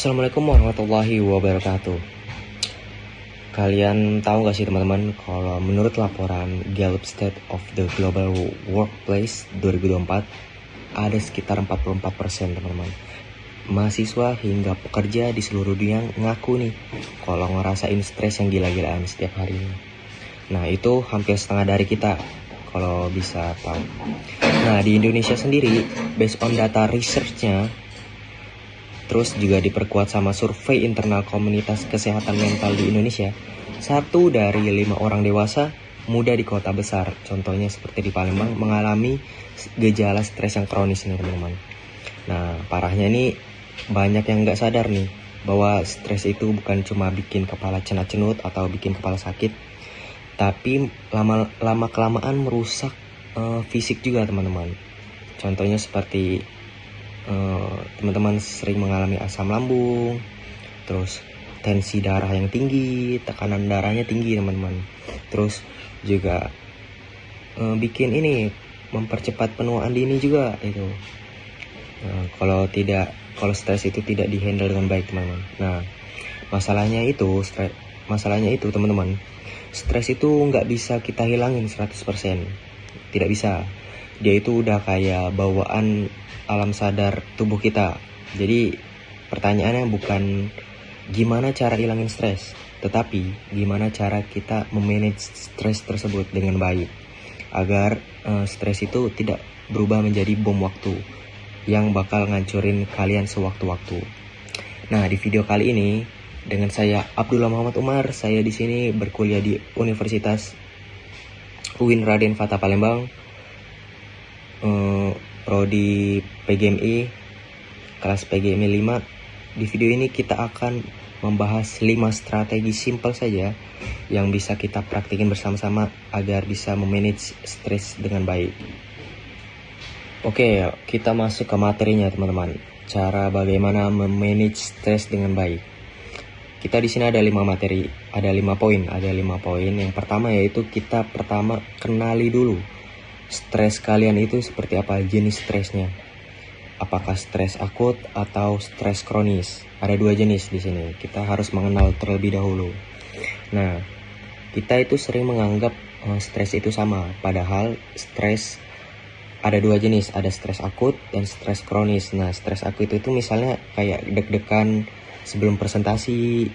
Assalamualaikum warahmatullahi wabarakatuh. Kalian tahu gak sih teman-teman, kalau menurut laporan Gallup State of the Global Workplace 2024, ada sekitar 44% teman-teman mahasiswa hingga pekerja di seluruh dunia ngaku nih kalau ngerasain stres yang gila-gilaan setiap harinya. Nah, itu hampir setengah dari kita kalau bisa tahu. Nah, di Indonesia sendiri, based on data research-nya, terus juga diperkuat sama survei internal komunitas kesehatan mental di Indonesia, 1 dari 5 orang dewasa muda di kota besar, contohnya seperti di Palembang, mengalami gejala stres yang kronis nih teman-teman. Nah, parahnya ini banyak yang nggak sadar nih bahwa stres itu bukan cuma bikin kepala cenut-cenut atau bikin kepala sakit, tapi lama kelamaan merusak fisik juga teman-teman. Contohnya seperti teman-teman sering mengalami asam lambung, terus tensi darah yang tinggi, tekanan darahnya tinggi teman-teman. Terus juga bikin ini mempercepat penuaan dini juga itu. Kalau stres itu tidak dihandle dengan baik teman-teman. Nah, masalahnya itu teman-teman, stres itu nggak bisa kita hilangin 100%, tidak bisa. Dia itu udah kayak bawaan alam sadar tubuh kita. Jadi pertanyaannya bukan gimana cara hilangin stres, tetapi gimana cara kita memanage stres tersebut dengan baik agar stres itu tidak berubah menjadi bom waktu yang bakal ngancurin kalian sewaktu-waktu. Nah, di video kali ini dengan saya Abdullah Muhammad Umar, saya di sini berkuliah di Universitas UIN Raden Fatah Palembang, prodi PGMI, kelas PGMI 5. Di video ini kita akan membahas 5 strategi simpel saja yang bisa kita praktikin bersama-sama agar bisa memanage stres dengan baik. Oke, kita masuk ke materinya teman-teman. Cara bagaimana memanage stres dengan baik. Kita di sini ada 5 materi, ada 5 poin. Yang pertama yaitu kita kenali dulu stres kalian itu seperti apa, jenis stresnya. Apakah stres akut atau stres kronis? Ada 2 jenis di sini. Kita harus mengenal terlebih dahulu. Nah, kita itu sering menganggap stres itu sama, padahal stres ada 2 jenis, ada stres akut dan stres kronis. Nah, stres akut itu misalnya kayak deg-degan sebelum presentasi,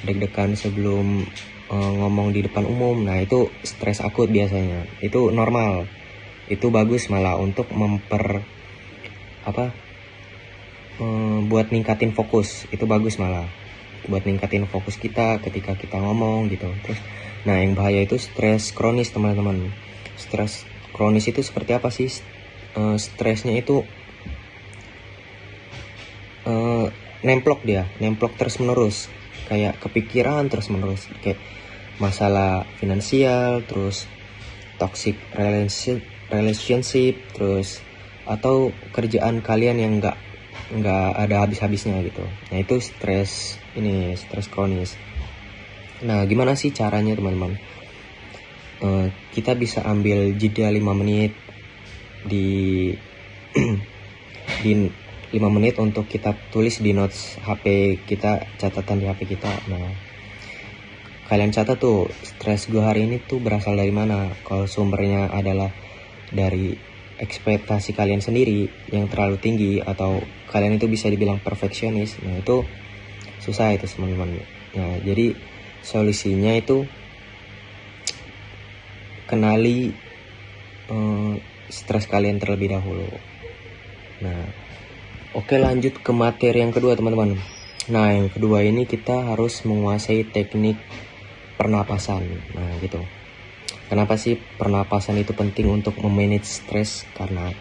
deg-degan sebelum ngomong di depan umum. Nah, itu stres akut biasanya. Itu normal. Itu bagus malah untuk buat ningkatin fokus. Itu bagus malah buat ningkatin fokus kita ketika kita ngomong gitu. Terus, nah yang bahaya itu stres kronis teman-teman. Stres kronis itu seperti apa sih? Stresnya itu nemplok terus menerus, kayak kepikiran terus menerus, kayak masalah finansial, terus toxic relationship, terus atau kerjaan kalian yang nggak ada habis-habisnya gitu. Nah, itu stres kronis. Nah, gimana sih caranya teman-teman? Kita bisa ambil jeda 5 menit di 5 menit untuk kita tulis di notes HP kita, catatan di HP kita. Nah, kalian catat tuh stres gue hari ini tuh berasal dari mana. Kalau sumbernya adalah dari ekspektasi kalian sendiri yang terlalu tinggi, atau kalian itu bisa dibilang perfeksionis, nah itu susah itu teman-teman. Nah, jadi solusinya itu kenali stres kalian terlebih dahulu. Nah, oke, lanjut ke materi yang kedua teman-teman. Nah, yang kedua ini kita harus menguasai teknik pernapasan. Nah, gitu. Kenapa sih pernapasan itu penting untuk memanage stres? Karena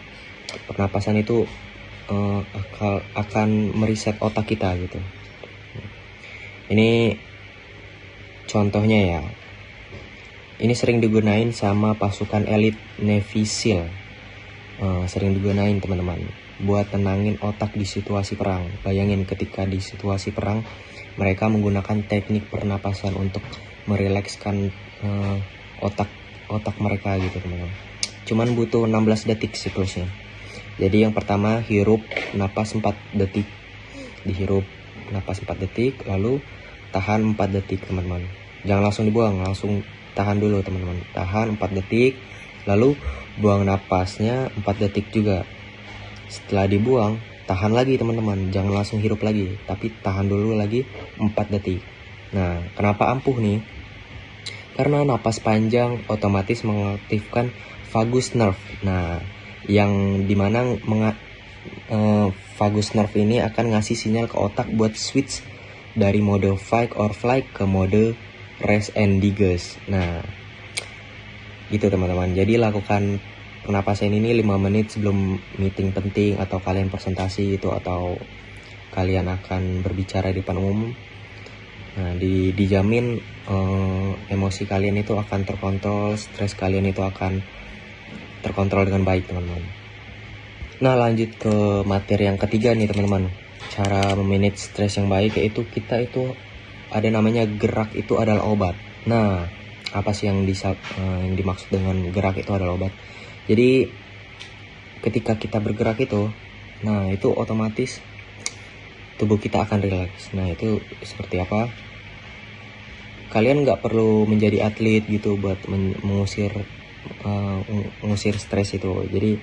pernapasan itu akan mereset otak kita gitu. Ini contohnya ya. Ini sering digunain sama pasukan elit Navy SEAL. Sering digunain teman-teman buat tenangin otak di situasi perang. Bayangin ketika di situasi perang mereka menggunakan teknik pernapasan untuk merilekskan otak mereka gitu teman-teman. Cuman butuh 16 detik siklusnya. Jadi yang pertama hirup napas 4 detik, dihirup, napas 4 detik, lalu tahan 4 detik teman-teman. Jangan langsung dibuang, langsung tahan dulu teman-teman. Tahan 4 detik, lalu buang napasnya 4 detik juga. Setelah dibuang, tahan lagi teman-teman, jangan langsung hirup lagi, tapi tahan dulu lagi 4 detik. Nah, kenapa ampuh nih? Karena napas panjang otomatis mengaktifkan vagus nerve. Nah, yang dimana vagus nerve ini akan ngasih sinyal ke otak buat switch dari mode fight or flight ke mode rest and digest. Nah, gitu teman-teman. Jadi lakukan pernapasan ini 5 menit sebelum meeting penting atau kalian presentasi gitu, atau kalian akan berbicara di depan umum. Nah, dijamin emosi kalian itu akan terkontrol, stres kalian itu akan terkontrol dengan baik teman-teman. Nah, lanjut ke materi yang ketiga nih teman-teman. Cara memanage stres yang baik, yaitu kita itu ada namanya gerak itu adalah obat. Nah, apa sih yang dimaksud dengan gerak itu adalah obat? Jadi ketika kita bergerak itu, nah itu otomatis tubuh kita akan rileks. Nah, itu seperti apa? Kalian nggak perlu menjadi atlet gitu buat mengusir stres itu. Jadi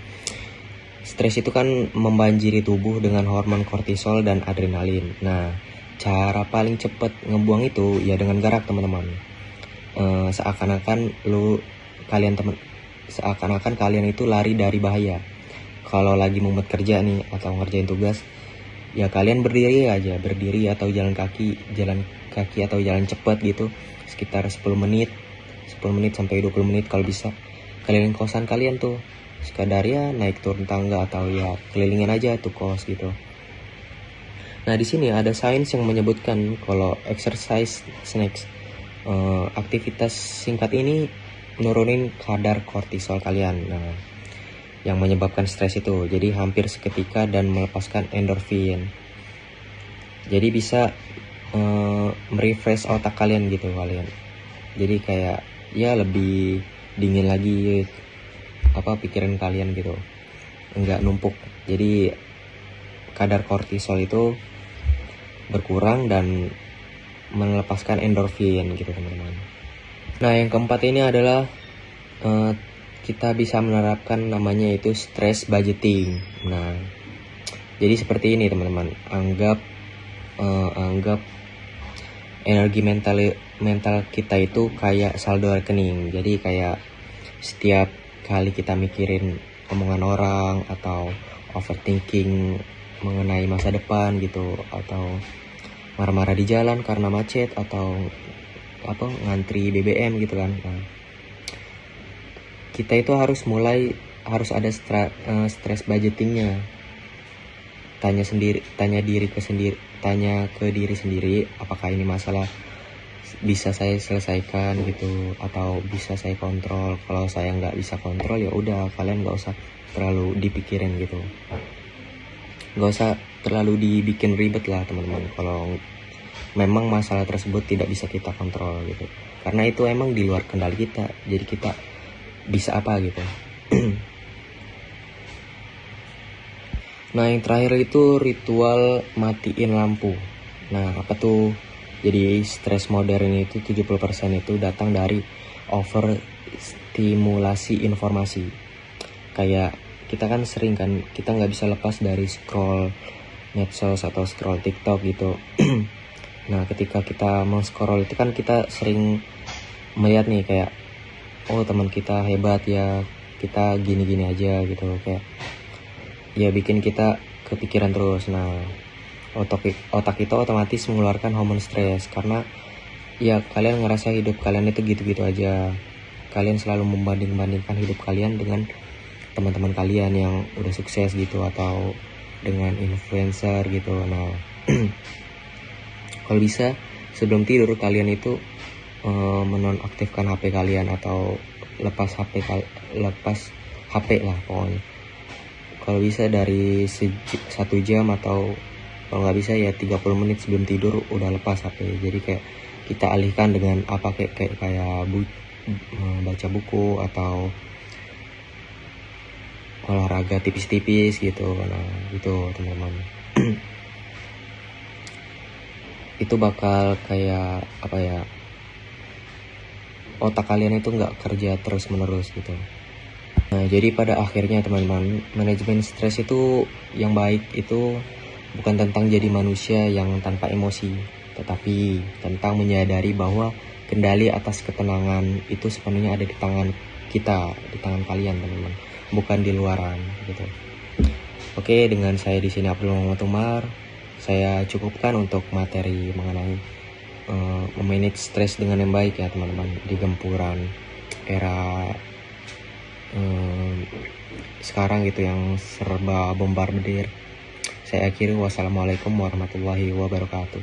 stres itu kan membanjiri tubuh dengan hormon kortisol dan adrenalin. Nah, cara paling cepat ngebuang itu ya dengan gerak teman-teman. Seakan-akan kalian itu lari dari bahaya. Kalau lagi mumet kerja nih atau ngerjain tugas, ya kalian berdiri atau jalan kaki atau jalan cepat gitu sekitar 10 menit sampai 20 menit kalau bisa. Keliling kosan kalian tuh, sekadar ya naik turun tangga atau ya kelilingin aja tuh kos gitu. Nah, di sini ada sains yang menyebutkan kalau exercise snacks, aktivitas singkat ini nurunin kadar kortisol kalian. Nah, yang menyebabkan stres itu jadi hampir seketika dan melepaskan endorfin. Jadi bisa merefresh otak kalian gitu kalian. Jadi kayak ya lebih dingin lagi pikiran kalian gitu, enggak numpuk. Jadi kadar kortisol itu berkurang dan melepaskan endorfin gitu teman-teman. Nah, yang keempat ini adalah kita bisa menerapkan namanya itu stress budgeting. Nah, jadi seperti ini teman-teman. Anggap energi mental kita itu kayak saldo rekening. Jadi kayak setiap kali kita mikirin omongan orang atau overthinking mengenai masa depan gitu, atau marah-marah di jalan karena macet atau ngantri BBM gitu kan. Nah, kita itu harus ada stress budgetingnya. Tanya ke diri sendiri, apakah ini masalah bisa saya selesaikan gitu atau bisa saya kontrol. Kalau saya nggak bisa kontrol, ya udah kalian nggak usah terlalu dipikirin gitu, nggak usah terlalu dibikin ribet lah teman-teman kalau memang masalah tersebut tidak bisa kita kontrol gitu, karena itu emang di luar kendali kita. Jadi kita bisa apa gitu. Nah, yang terakhir itu ritual matiin lampu. Nah, apa tuh? Jadi stres modern itu 70% itu datang dari overstimulasi informasi. Kayak kita kan sering kan, kita nggak bisa lepas dari scroll medsos atau scroll TikTok gitu. Nah, ketika kita scroll itu kan kita sering melihat nih kayak, oh teman kita hebat ya, kita gini-gini aja gitu, kayak ya bikin kita kepikiran terus. Nah, otak itu otomatis mengeluarkan hormon stres karena ya kalian ngerasa hidup kalian itu gitu-gitu aja. Kalian selalu membanding-bandingkan hidup kalian dengan teman-teman kalian yang udah sukses gitu atau dengan influencer gitu. Nah, kalau bisa sebelum tidur kalian itu menonaktifkan HP kalian atau lepas HP lah pokoknya. Kalau bisa dari 1 jam atau kalau nggak bisa ya 30 menit sebelum tidur udah lepas HP. Jadi kayak kita alihkan dengan apa kayak baca buku atau olahraga tipis-tipis gitu. Nah, gitu teman-teman. itu bakal kayak apa ya, otak kalian itu nggak kerja terus menerus gitu. Nah, jadi pada akhirnya teman-teman, manajemen stres itu yang baik itu bukan tentang jadi manusia yang tanpa emosi, tetapi tentang menyadari bahwa kendali atas ketenangan itu sepenuhnya ada di tangan kita, di tangan kalian teman-teman, bukan di luaran gitu. Oke, dengan saya di sini Abdul Muhammad Umar, saya cukupkan untuk materi mengenai memanage stres dengan yang baik ya teman-teman, di gempuran era sekarang gitu yang serba bombardir. Saya akhiri, wassalamualaikum warahmatullahi wabarakatuh.